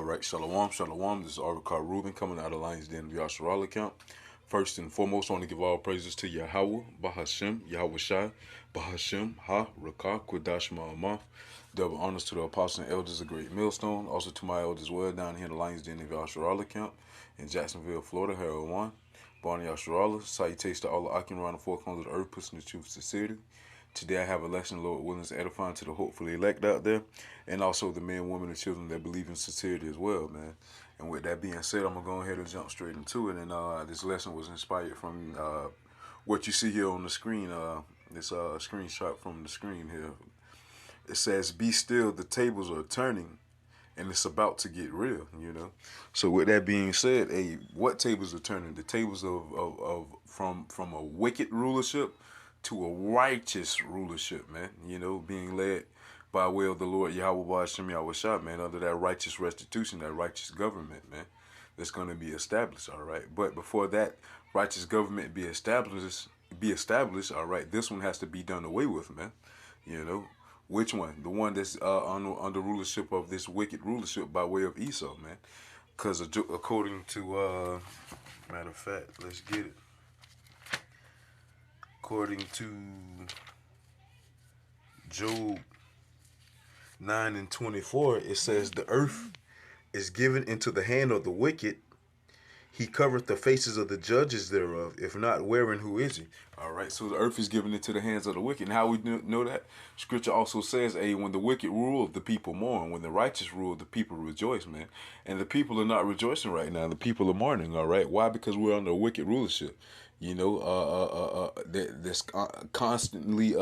right, Shalom, Shalom. This is Arvikar Rubin coming out of Lions Den of Yasharal account. First and foremost, I want to give all praises to Yahweh, Bahashem, Yahweh Shai, Bahashem, Ha, Rakah, Qudash Ma'amah. Double honors to the apostles and elders of Great Millstone. Also to my elders as well down here in the Lions Den of Yasharal account in Jacksonville, Florida, Harold 1. Barney Yasharala. Salutations to all the Akim around the four corners of the earth, pushing the truth sincerely. Today I have a lesson, Lord willing, is edifying to the hopefully elect out there, and also the men, women, and children that believe in sincerity as well, man. And with that being said, I'm going to go ahead and jump straight into it. And this lesson was inspired from what you see here on the screen, this screenshot from the screen here. It says, "Be still, the tables are turning, and it's about to get real," you know. So with that being said, hey, what tables are turning? The tables of from a wicked rulership to a righteous rulership, man. You know, being led by way of the Lord Yahweh Hashem Yahweh Shah, man, under that righteous restitution, that righteous government, man, that's going to be established, all right. But before that righteous government be established, all right, this one has to be done away with, man. You know, which one? The one that's under rulership of this wicked rulership by way of Esau, man. Because according to, matter of fact, let's get it. According to Job 9 and 24, it says, "The earth is given into the hand of the wicked. He covereth the faces of the judges thereof. If not, wherein who is he?" All right, so the earth is given into the hands of the wicked. And how we know that? Scripture also says, hey, when the wicked rule, the people mourn. When the righteous rule, the people rejoice, man. And the people are not rejoicing right now. The people are mourning, all right? Why? Because we're under wicked rulership. You know, that's constantly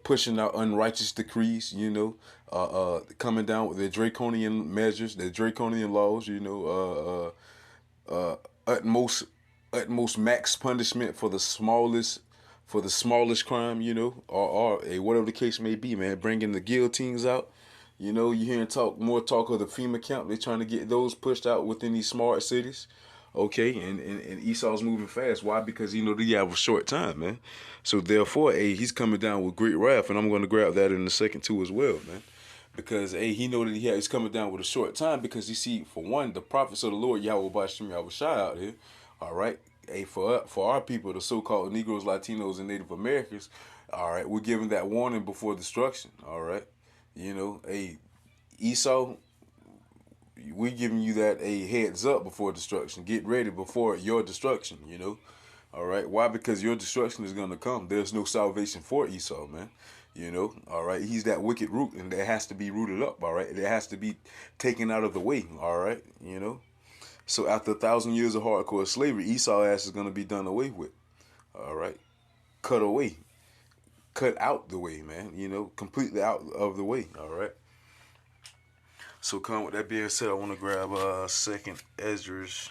pushing out unrighteous decrees, you know, coming down with their draconian measures, their draconian laws, you know, utmost max punishment for the smallest crime, you know, or whatever the case may be, man. Bringing the guillotines out. You know, you hearing more talk of the FEMA camp. They're trying to get those pushed out within these smart cities. Okay, and Esau's moving fast. Why? Because, you know, they have a short time, man. So therefore, hey, he's coming down with great wrath, and I'm going to grab that in a second too as well, man. Because, hey, he know that he's coming down with a short time because you see, for one, the prophets of the Lord Yahweh Bashim Yahweh Shai out here, all right. Hey, for our people, the so-called Negroes, Latinos, and Native Americans, all right, we're giving that warning before destruction, all right. You know, hey, Esau, we giving you that a heads up before destruction. Get ready before your destruction, you know. All right. Why? Because your destruction is going to come. There's no salvation for Esau, man. You know. All right. He's that wicked root, and that has to be rooted up. All right. It has to be taken out of the way. All right. You know. So after 1,000 years of hardcore slavery, Esau ass is going to be done away with. All right. Cut away. Cut out the way, man. You know. Completely out of the way. All right. So, with that being said, I want to grab Second Esdras,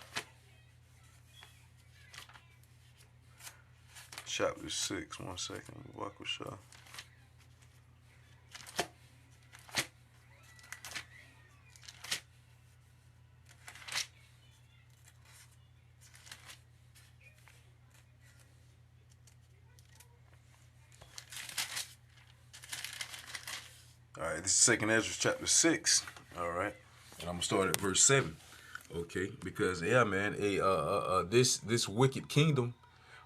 chapter 6. 1 second. Wakusha. All right, this is Second Esdras, chapter 6. All right, and I'm gonna start at verse 7. Okay, because yeah, man, this wicked kingdom,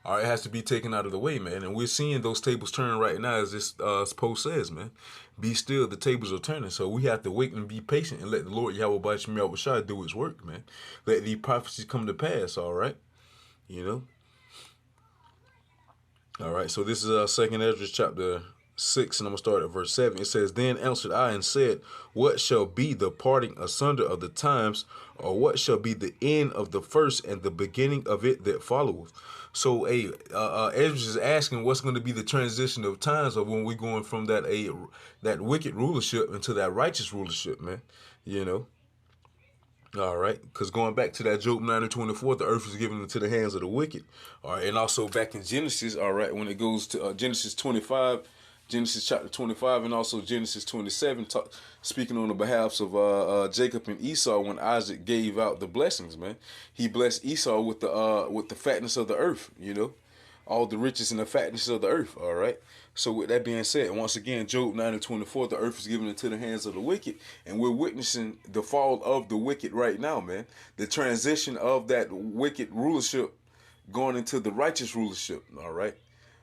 all right, has to be taken out of the way, man. And we're seeing those tables turn right now, as this post says, man. Be still, the tables are turning. So we have to wait and be patient and let the Lord Yahweh Bashim Yahweh Shai do his work, man. Let these prophecies come to pass, all right? You know? All right, so this is Second Esdras chapter 6, and I'm going to start at verse 7. It says, "Then answered I and said, What shall be the parting asunder of the times, or what shall be the end of the first and the beginning of it that followeth?" So, Esdras is asking what's going to be the transition of times of when we're going from that wicked rulership into that righteous rulership, man. You know? All right, because going back to that Job 9 and 24, the earth is given into the hands of the wicked. All right, and also back in Genesis, all right, when it goes to Genesis 25, Genesis chapter 25, and also Genesis 27, speaking on the behalf of Jacob and Esau, when Isaac gave out the blessings, man, he blessed Esau with the fatness of the earth, you know. all the riches and the fatness of the earth. All right. So with that being said, once again, Job 9:24, the earth is given into the hands of the wicked, and we're witnessing the fall of the wicked right now, man. The transition of that wicked rulership going into the righteous rulership. All right.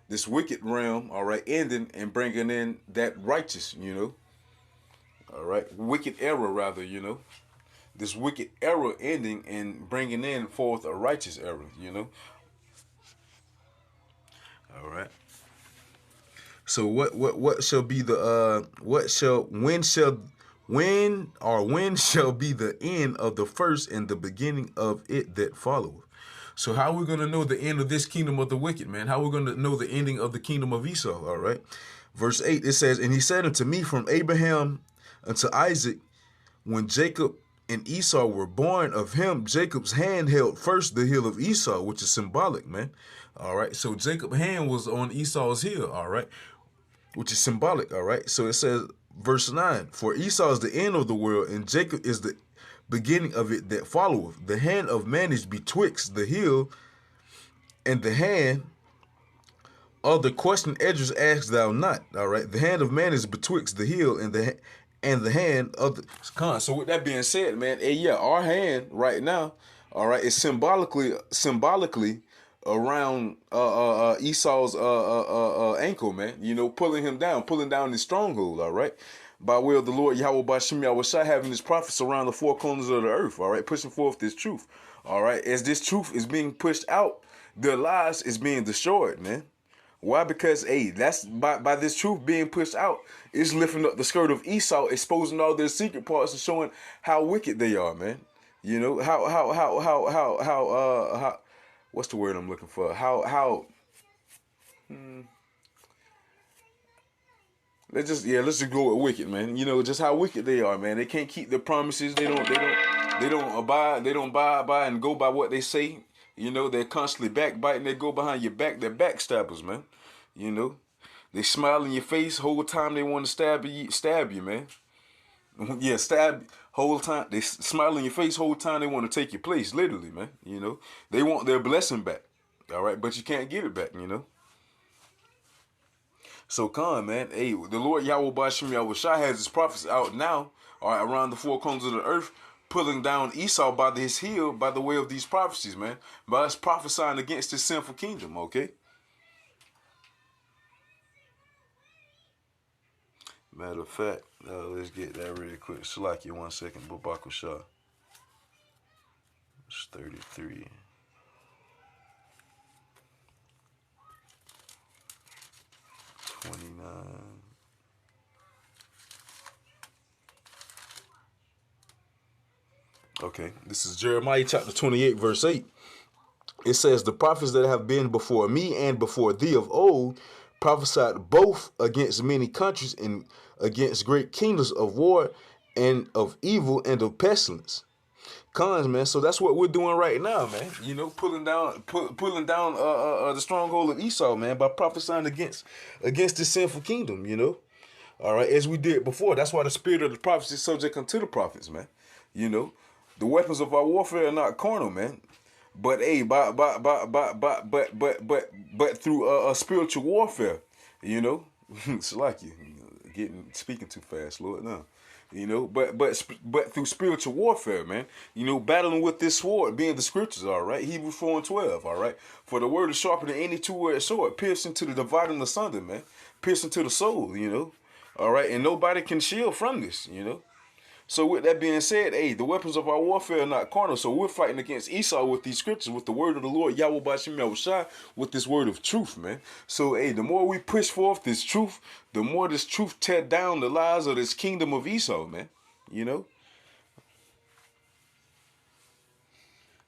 This wicked realm, all right, ending and bringing in that righteous, all right, wicked era rather, this wicked era ending and bringing in forth a righteous era, all right. So what shall be the when shall be the end of the first and the beginning of it that followeth? So how are we going to know the end of this kingdom of the wicked, man? How are we going to know the ending of the kingdom of Esau? All right. Verse 8, it says, and he said unto me, from Abraham unto Isaac, when Jacob and Esau were born, of him Jacob's hand held first the heel of Esau, which is symbolic, man. All right. So Jacob's hand was on Esau's heel, all right, which is symbolic, all right. So it says, verse 9, for Esau is the end of the world, and Jacob is the beginning of it that followeth. The hand of man is betwixt the heel and the hand of the question Edges asked thou not. All right. The hand of man is betwixt the heel and the hand of the con. So with that being said, man, our hand right now, all right, is symbolically around Esau's ankle, man. Pulling him down, pulling down his stronghold, all right. By way of the Lord Yahweh Bashem Yahushua, having his prophets around the four corners of the earth, all right, pushing forth this truth, all right. As this truth is being pushed out, their lies is being destroyed, man. Why? Because that's by this truth being pushed out, it's lifting up the skirt of Esau, exposing all their secret parts and showing how wicked they are, man. How what's the word I'm looking for? Let's just go with wicked, man. Just how wicked they are, man. They can't keep their promises. They don't abide by and go by what they say. They're constantly backbiting. They go behind your back. They're backstabbers, man. They smile in your face whole time they want to stab you, man. Yeah, stab whole time. They smile in your face whole time they want to take your place, literally, man. They want their blessing back, all right, but you can't get it back, So come, man. The Lord Yahweh Bashem Yahushua has his prophets out now, all right, around the four corners of the earth, pulling down Esau by his heel by the way of these prophecies, man. By us prophesying against this sinful kingdom, okay? Matter of fact, let's get that really quick. Salaki, 1 second. Babaku Shah. It's 33. Okay, this is Jeremiah chapter 28, verse 8. It says, the prophets that have been before me and before thee of old prophesied both against many countries and against great kingdoms of war and of evil and of pestilence. Cons, man. So that's what we're doing right now, man. Pulling down the stronghold of Esau, man, by prophesying against this sinful kingdom, All right, as we did before. That's why the spirit of the prophets is subject unto the prophets, man. The weapons of our warfare are not carnal, man. But but through a spiritual warfare, it's like you speaking too fast, Lord. No, but through spiritual warfare, man. Battling with this sword, being the scriptures, all right. Hebrews 4:12, all right. For the word is sharper than any two-edged sword, piercing to the dividing asunder, man, piercing to the soul, all right. And nobody can shield from this, So with that being said, the weapons of our warfare are not carnal. So we're fighting against Esau with these scriptures, with the word of the Lord, Yahweh Bashem Yahushua, with this word of truth, man. So, the more we push forth this truth, the more this truth tear down the lies of this kingdom of Esau, man.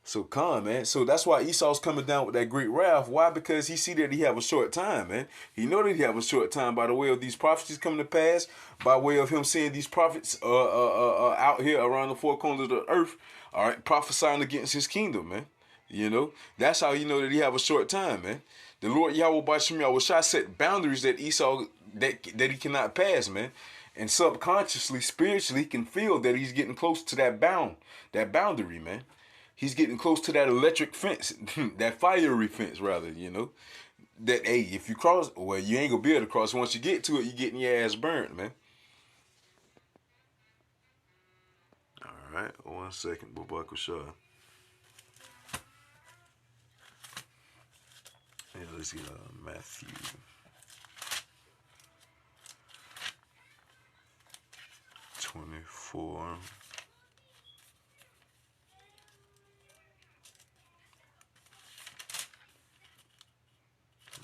So man. So that's why Esau's coming down with that great wrath. Why? Because he see that he have a short time, man. He know that he have a short time by the way of these prophecies coming to pass, by way of him seeing these prophets out here around the four corners of the earth, all right, prophesying against his kingdom, man. That's how you know that he have a short time, man. The Lord Yahweh Bashem Yahushua set boundaries that Esau that he cannot pass, man. And subconsciously, spiritually, he can feel that he's getting close to that boundary, man. He's getting close to that electric fence, that fiery fence, rather, that, hey, if you cross, well, you ain't gonna be able to cross. Once you get to it, you getting your ass burnt, man. All right, 1 second, Babak Shah. Yeah, let's get Matthew. '24.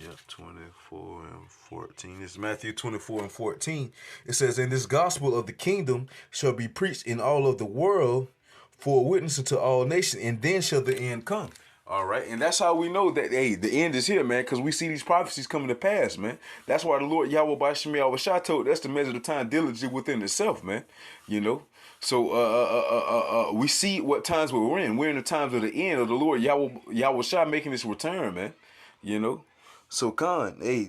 Yep, 24:14. It's Matthew 24:14. It says, "And this gospel of the kingdom shall be preached in all of the world for a witness unto all nations, and then shall the end come." All right, and that's how we know that, hey, the end is here, man, because we see these prophecies coming to pass, man. That's why the Lord Yahweh Bashim Yahweh Shah told us to measure the time diligently within itself, man. You know, so we see what times we're in. We're in the times of the end of the Lord Yahweh Shah making his return, man. You know. So, Khan, hey,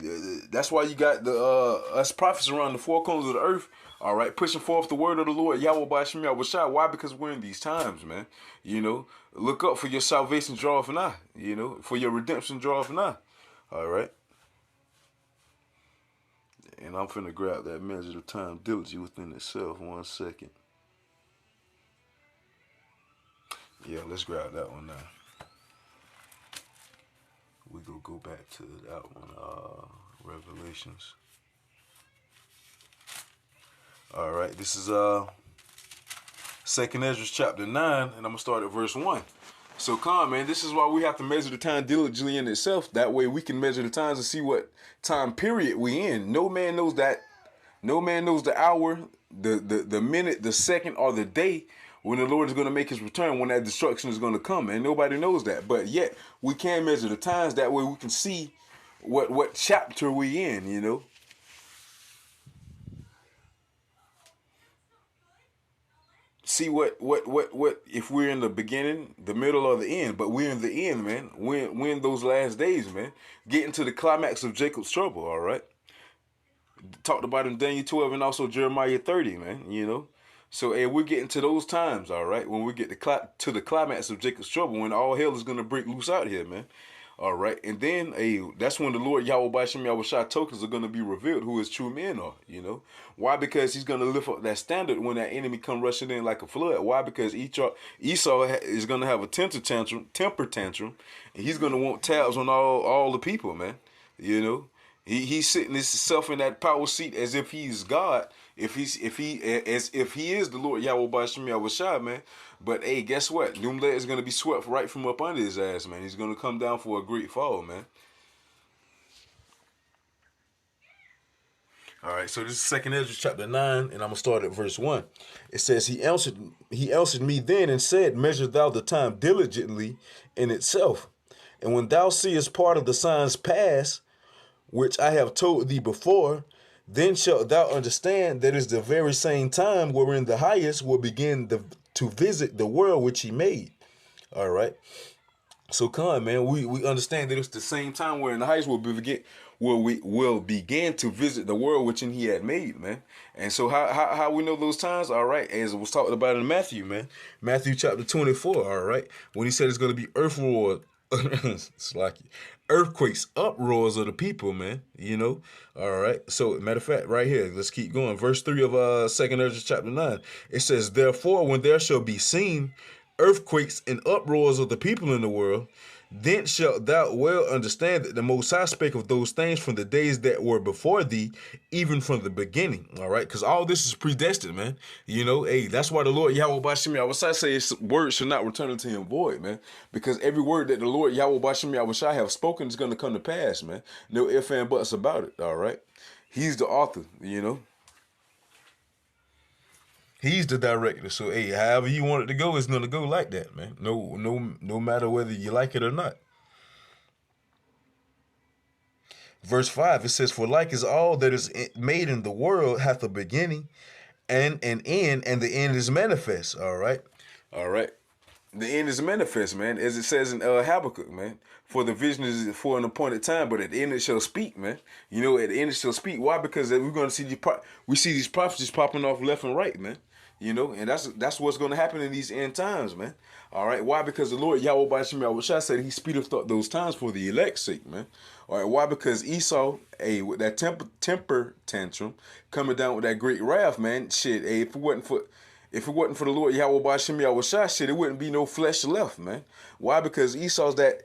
that's why you got the us prophets around the four corners of the earth, all right, pushing forth the word of the Lord, Yahweh Bashim Yahweh Shai. Why? Because we're in these times, man. You know, look up for your salvation draweth nigh. You know, for your redemption draweth nigh. All right. And I'm finna grab that measure of time diligently within itself. 1 second. Yeah, let's grab that one now. We gonna go back to that one, Revelations. All right, this is 2nd Ezra chapter 9, and I'm gonna start at verse 1. So, Khan, man, this is why we have to measure the time diligently in itself. That way, we can measure the times and see what time period we in. No man knows that. No man knows the hour, the minute, the second, or the day when the Lord is going to make his return, when that destruction is going to come, and nobody knows that. But yet we can measure the times. That way we can see what chapter we in, you know. See what if we're in the beginning, the middle, or the end. But we're in the end, man. We're in those last days, man. Getting to the climax of Jacob's trouble, all right? Talked about in Daniel 12 and also Jeremiah 30, man, you know. So, hey, we're getting to those times, all right, when we get to the climax of Jacob's trouble, when all hell is going to break loose out here, man. All right, and then, hey, that's when the Lord Yahweh Bashim Yahweh Shai tokens are going to be revealed, who his true men are, you know. Why? Because he's going to lift up that standard when that enemy come rushing in like a flood. Why? Because Esau is going to have a temper tantrum, and he's going to want tabs on all the people, man, you know. He's sitting himself in that power seat as if he's God, as if he is the Lord Yahweh Bashim Yahweh Shai, man. But hey, guess what? Doomlay is gonna be swept right from up under his ass, man. He's gonna come down for a great fall, man. All right, so this is 2nd Ezra chapter 9, and I'm gonna start at verse 1. It says, He answered me then and said, Measure thou the time diligently in itself, and when thou seest part of the signs pass, which I have told thee before, then shalt thou understand that it's the very same time wherein the highest will begin to visit the world which he made. All right. So, Khan, man, we understand that it's the same time wherein the highest will begin to visit the world which he had made, man. And so how we know those times? All right, as it was talked about in Matthew, man. Matthew chapter 24, all right, when he said it's going to be earth roar. It's like earthquakes, uproars of the people, man. You know. All right. So, matter of fact, right here, let's keep going. Verse 3 of 2nd Ezra chapter 9. It says, Therefore, when there shall be seen earthquakes and uproars of the people in the world, then shalt thou well understand that the Most High spake of those things from the days that were before thee, even from the beginning. All right, because all this is predestined, man. You know, hey, that's why the Lord Yahweh Bashim Yahweh Shai say his word should not return unto him void, man. Because every word that the Lord Yahweh Bashim Yahweh Shai have spoken is going to come to pass, man. No ifs and buts about it. All right, he's the author, you know. He's the director, so hey, however you want it to go, it's gonna go like that, man. No matter whether you like it or not. Verse 5, it says, For like is all that is made in the world hath a beginning and an end, and the end is manifest. All right. All right. The end is manifest, man, as it says in Habakkuk, man. For the vision is for an appointed time, but at the end it shall speak, man. You know, at the end it shall speak. Why? Because we're going to see these prophecies popping off left and right, man. You know, and that's what's going to happen in these end times, man. All right, why? Because the Lord Yahweh Bashim Yahushua said He speedeth up those times for the elect's sake, man. All right, why? Because Esau, with that temper tantrum, coming down with that great wrath, man. Shit, if it wasn't for the Lord Yahweh Bashim Yahushua, shit, it wouldn't be no flesh left, man. Why? Because Esau's that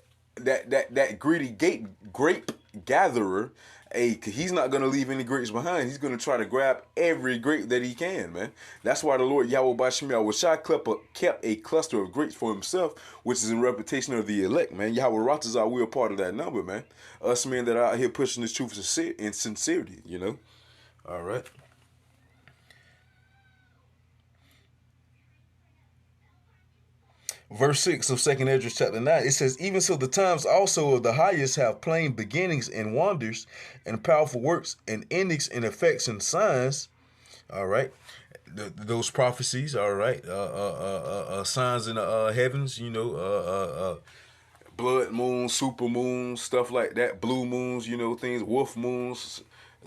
greedy grape gatherer. Hey, he's not going to leave any grapes behind. He's going to try to grab every grape that he can, man. That's why the Lord Yahweh Bashim Yahushua kept a cluster of grapes for himself, which is in reputation of the elect, man. Yahweh Ratazah, we're a part of that number, man. Us men that are out here pushing this truth in sincerity, you know. All right. Verse 6 of 2nd Esdras chapter 9, it says, even so the times also of the highest have plain beginnings and wonders and powerful works and endings and effects and signs. All right. Those prophecies, all right. Signs in the heavens, you know, blood moons, super moons, stuff like that, blue moons, you know, things, wolf moons,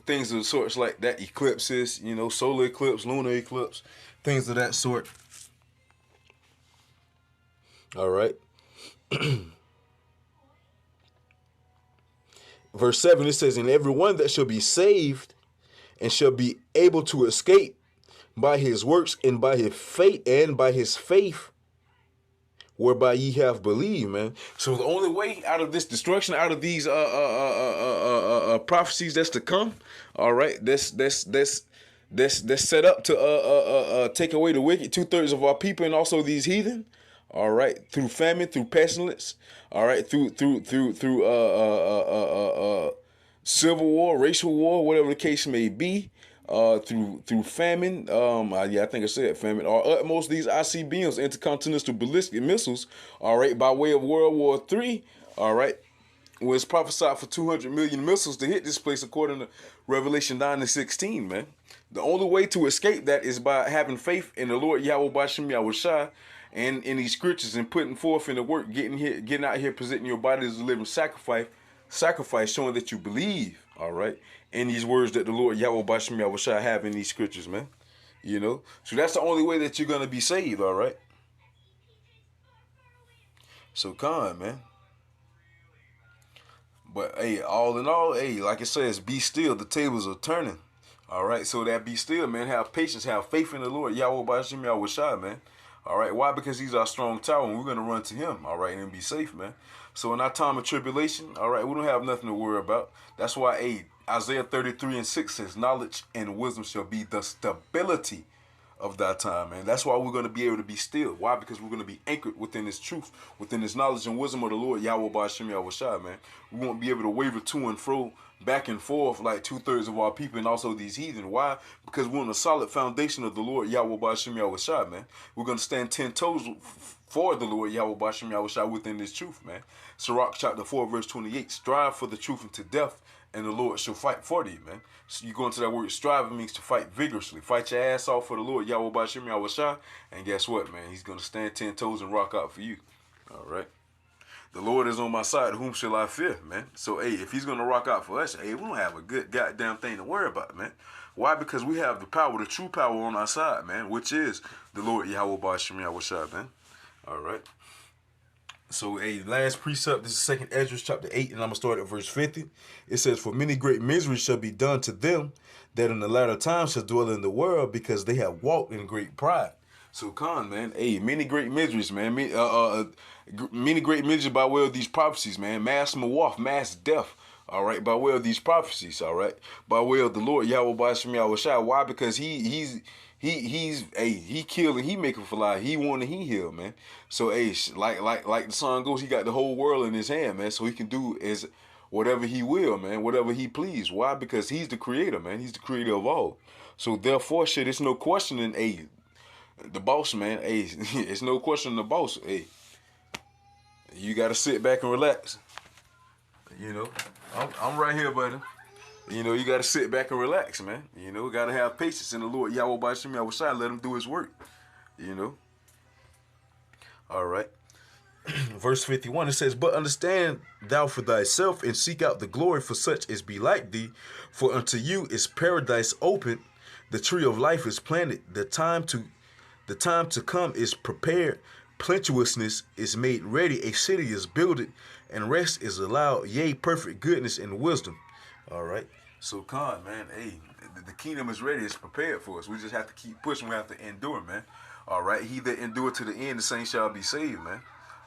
things of sorts like that, eclipses, you know, solar eclipse, lunar eclipse, things of that sort. All right. Verse 7, it says, and everyone that shall be saved and shall be able to escape by his works and by his faith whereby ye have believed, man. So the only way out of this destruction, out of these prophecies that's to come, all right, that's set up to take away the wicked, 2/3 of our people and also these heathen. All right, through famine, through pestilence, all right, through civil war, racial war, whatever the case may be, through famine, I think I said famine, or at most these ICBMs, intercontinental ballistic missiles, all right, by way of World War III, all right, was prophesied for 200 million missiles to hit this place according to Revelation 9:16, man. The only way to escape that is by having faith in the Lord Yahweh Bashim Yahushua and in these scriptures and putting forth in the work, getting out here, presenting your body as a living sacrifice, showing that you believe, all right, in these words that the Lord Yahweh Bashim Yahushua have in these scriptures, man. You know, so that's the only way that you're gonna be saved, all right. So come, man. But hey, all in all, hey, like it says, be still. The tables are turning. All right, so that be still, man. Have patience, have faith in the Lord Yahweh Bashim Yahushua, man. All right, why? Because He's our strong tower, and we're gonna run to Him. All right, and be safe, man. So in our time of tribulation, all right, we don't have nothing to worry about. That's why, hey, Isaiah 33:6 says, knowledge and wisdom shall be the stability of that time, man. That's why we're going to be able to be still. Why? Because we're going to be anchored within this truth, within this knowledge and wisdom of the Lord Yahweh Bashim Yahushua, man. We won't be able to waver to and fro, back and forth like 2/3 of our people and also these heathen. Why? Because we're on a solid foundation of the Lord Yahweh Bashim Yahushua, man. We're going to stand 10 toes for the Lord Yahweh Bashim Yahushua within this truth, man. Sirach chapter 4 verse 28, strive for the truth unto death, and the Lord shall fight for thee, man. So you go into that word strive, it means to fight vigorously. Fight your ass off for the Lord Yahweh Bashim Yahushua, and guess what, man? He's going to stand 10 toes and rock out for you. All right. The Lord is on my side. Whom shall I fear, man? So, hey, if He's going to rock out for us, hey, we don't have a good goddamn thing to worry about, man. Why? Because we have the power, the true power on our side, man, which is the Lord Yahweh Bashim Yahushua, man. All right. So, last precept, this is 2nd Esdras chapter 8, and I'm going to start at verse 50. It says, for many great miseries shall be done to them that in the latter times shall dwell in the world, because they have walked in great pride. So, man, many great miseries, man. Many great miseries by way of these prophecies, man. Mass mawaf, mass death, all right, by way of these prophecies, all right, by way of the Lord Yahweh Bashim Yahushua. Why? Because he killed and He make him fly. He won and He healed, man. So, like the song goes, He got the whole world in His hand, man. So He can do as whatever He will, man, whatever He please. Why? Because He's the creator, man. He's the creator of all. So therefore, shit, it's no questioning, the boss, man. It's no question the boss. You gotta sit back and relax. You know, I'm right here, buddy. You know, you gotta sit back and relax, man. You know, gotta have patience in the Lord Yahweh Bashim Yahushua. Let Him do His work. You know. All right. Verse 51, it says, but understand thou for thyself, and seek out the glory for such as be like thee. For unto you is paradise open, the tree of life is planted, the time to The time to come is prepared. Plenteousness is made ready. A city is builded, and rest is allowed. Yea, perfect goodness and wisdom. All right. So, Khan, man, hey, the kingdom is ready. It's prepared for us. We just have to keep pushing. We have to endure, man. All right. He that endure to the end, the same shall be saved, man.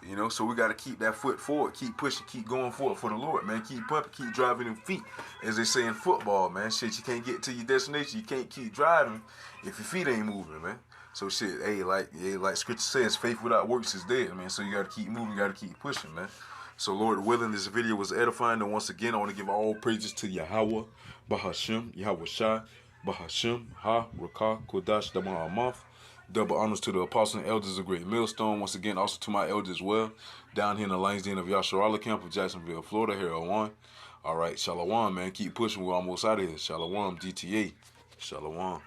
You know, so we got to keep that foot forward, keep pushing, keep going forward for the Lord, man. Keep pumping, keep driving them feet, as they say in football, man. Shit, you can't get to your destination. You can't keep driving if your feet ain't moving, man. So shit, hey, like Scripture says, faith without works is dead, man. So you got to keep moving, you got to keep pushing, man. So Lord willing, this video was edifying, and once again, I want to give all praises to Yahweh, Bahashem, Yahweh Shai, Bahashem, Ha, Rakah, Kodash, Damar Amath. Double honors to the apostles and elders of Great Millstone. Once again, also to my elders as well, down here in the Lions Den of Yasharala Camp of Jacksonville, Florida, here at 1. All right, Shalom, man. Keep pushing. We're almost out of here. Shalom, GTA. Shalom.